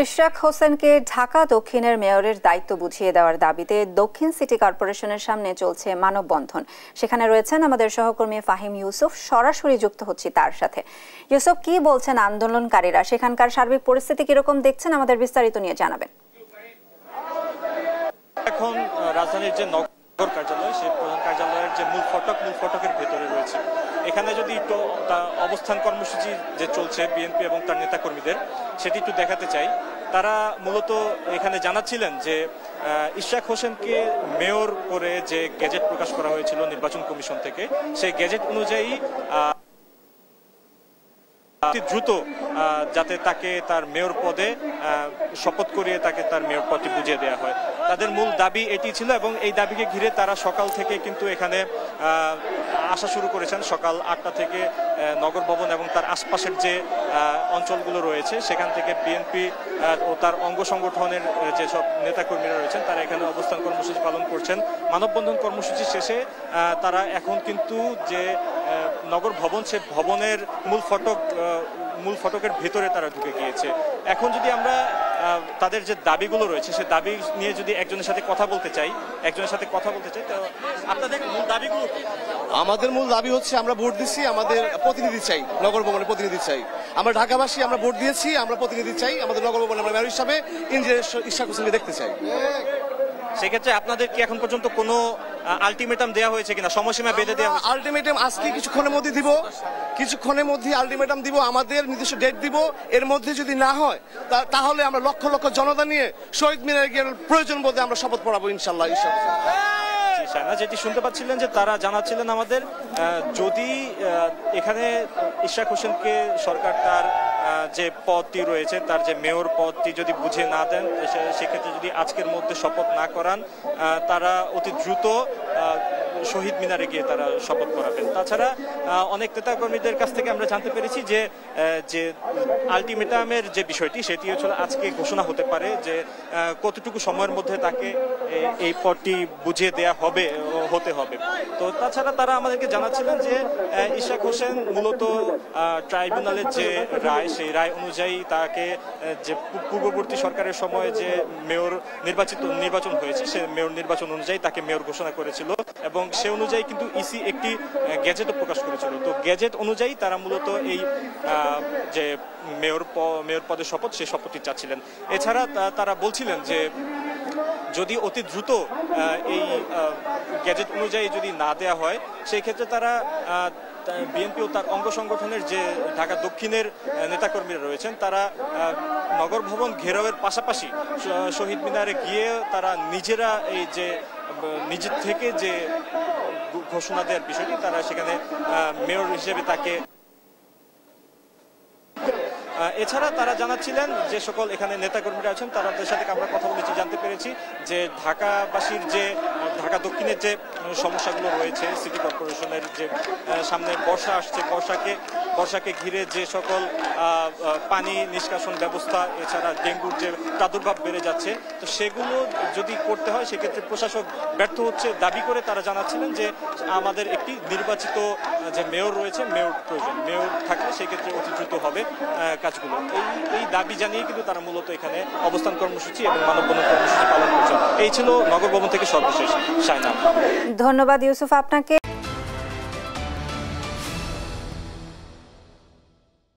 ইশরাক হোসেনকে ঢাকা দক্ষিণের মেয়রের দায়িত্ব বুঝিয়ে দেওয়ার দাবিতে দক্ষিণ সিটি কর্পোরেশনের সামনে চলছে মানববন্ধন। সেখানে রয়েছেন আমাদের সহকর্মী ফাহিম ইউসুফ, সরাসরি যুক্ত হচ্ছি তার সাথে। ইউসুফ, কি বলছেন আন্দোলনকারীরা? সেখানকার সার্বিক পরিস্থিতি কিরকম দেখছেন? আমাদের বিস্তারিত নিয়ে জানাবেন। এখন রাজধানীর যে নগর কার্যালয়, সেই প্রধান কার্যালয়ের যে মূল ফটকের ভেতরে রয়েছে। এখানে যদি একটু অবস্থান কর্মসূচি যে চলছে বিএনপি এবং তার নেতাকর্মীদের, সেটি একটু দেখাতে চাই। তারা মূলত এখানে জানাচ্ছিলেন যে ইশরাক হোসেনকে মেয়র করে যে গেজেট প্রকাশ করা হয়েছিল নির্বাচন কমিশন থেকে, সেই গেজেট অনুযায়ী দ্রুত যাতে তাকে তার মেয়র পদে শপথ করিয়ে তাকে তার মেয়র পদটি বুঝিয়ে দেওয়া হয়। তাদের মূল দাবি এটি ছিল এবং এই দাবিকে ঘিরে তারা সকাল থেকে কিন্তু এখানে আসা শুরু করেছেন। সকাল 8টা থেকে নগর ভবন এবং তার আশপাশের যে অঞ্চলগুলো রয়েছে সেখান থেকে বিএনপি ও তার অঙ্গ সংগঠনের যেসব নেতাকর্মীরা রয়েছেন তারা এখানে অবস্থান কর্মসূচি পালন করছেন। মানববন্ধন কর্মসূচি শেষে তারা এখন কিন্তু যে নগর ভবন, সে ভবনের মূল ফটকের ভেতরে তারা ঢুকে গিয়েছে। এখন যদি আমরা তাদের যে দাবিগুলো রয়েছে সে দাবি নিয়ে যদি একজনের সাথে কথা বলতে চাই তো আপনাদের মূল দাবিগুলো কি? আমাদের মূল দাবি হচ্ছে আমরা ভোট দিচ্ছি, আমাদের প্রতিনিধি চাই, নগর ভবনে প্রতিনিধি চাই। আমরা ঢাকাবাসী, আমরা ভোট দিয়েছি, আমরা প্রতিনিধি চাই। আমাদের নগর ভবনে আমরা মেয়র হিসাবে ইঞ্জিনিয়ার ইশরাক হোসেনকে দেখতে চাই। সেক্ষেত্রে আপনাদের কি এখন পর্যন্ত কোনো আলটিমেটাম দেওয়া হয়েছে কিনা, সময়সীমা বেঁধে দেওয়া? আলটিমেটাম আজকে কিছুক্ষণের মধ্যে আলটিমেটাম দিব, আমাদের নিজস্ব ডেট দিব। এর মধ্যে যদি না হয় তাহলে আমরা লক্ষ লক্ষ জনতা নিয়ে শহীদ মিনারে গিয়ে প্রয়োজন বোধে আমরা শপথ পড়াবো ইনশাল্লাহ। যেটি শুনতে পাচ্ছিলেন যে তারা জানাচ্ছিলেন আমাদের, যদি এখানে ইশরাক হোসেনকে সরকার তার যে পদটি রয়েছে, তার যে মেয়র পদটি যদি বুঝে না দেন, সেক্ষেত্রে যদি আজকের মধ্যে শপথ না করান, তারা অতি দ্রুত শহীদ মিনারে গিয়ে তারা শপথ করাবেন। তাছাড়া অনেক নেতাকর্মীদের কাছ থেকে আমরা জানতে পেরেছি যে আলটিমেটামের যে বিষয়টি সেটি হচ্ছে আজকে ঘোষণা হতে পারে যে কতটুকু সময়ের মধ্যে তাকে এই পদটি বুঝিয়ে দেয়া হতে হবে। তো তাছাড়া তারা আমাদেরকে জানাচ্ছিলেন যে ইশরাক হোসেন মূলত ট্রাইব্যুনালের যে রায়, সেই রায় অনুযায়ী তাকে যে পূর্ববর্তী সরকারের সময় যে মেয়র নির্বাচন হয়েছে, সে মেয়র নির্বাচন অনুযায়ী তাকে মেয়র ঘোষণা করেছিল এবং সে অনুযায়ী কিন্তু ইসি একটি গেজেটও প্রকাশ করেছিল। তো গেজেট অনুযায়ী তারা মূলত এই যে মেয়র পদের শপথ, সেই শপথটি চাচ্ছিলেন। এছাড়া তারা বলছিলেন যে যদি অতি দ্রুত এই গেজেট অনুযায়ী যদি না দেয়া হয়, সেই ক্ষেত্রে তারা বিএনপি ও তার অঙ্গ সংগঠনের যে ঢাকা দক্ষিণের নেতাকর্মীরা রয়েছেন তারা নগর ভবন ঘেরাওয়ের পাশাপাশি শহীদ মিনারে গিয়ে তারা নিজেরা এই যে নিজের থেকে যে ঘোষণা দেওয়ার বিষয়টি, তারা সেখানে মেয়র হিসেবে তাকে। এছাড়া তারা জানাচ্ছিলেন যে সকল এখানে নেতাকর্মীরা আছেন তাদের সাথে আমরা কথা বলেছি, জানতে পেরেছি যে ঢাকাবাসীর যে ঢাকা দক্ষিণের যে সমস্যাগুলো রয়েছে, সিটি কর্পোরেশনের যে সামনে বর্ষা আসছে, বর্ষাকে ঘিরে যে সকল পানি নিষ্কাশন ব্যবস্থা, এছাড়া ডেঙ্গুর যে প্রাদুর্ভাব বেড়ে যাচ্ছে, তো সেগুলো যদি করতে হয় সেক্ষেত্রে প্রশাসক ব্যর্থ হচ্ছে দাবি করে তারা জানাচ্ছিলেন যে আমাদের একটি নির্বাচিত যে মেয়র রয়েছে, মেয়র প্রয়োজন, মেয়র থাকলে সেক্ষেত্রে অতি দ্রুত হবে কাজগুলো। এই দাবি জানিয়ে কিন্তু তারা মূলত এখানে অবস্থান কর্মসূচি এবং মানববন্ধন কর্মসূচি পালন করছেন। এই ছিল নগর ভবন থেকে সর্বশেষ। শায়না, ধন্যবাদ ইউসুফ আপনাকে।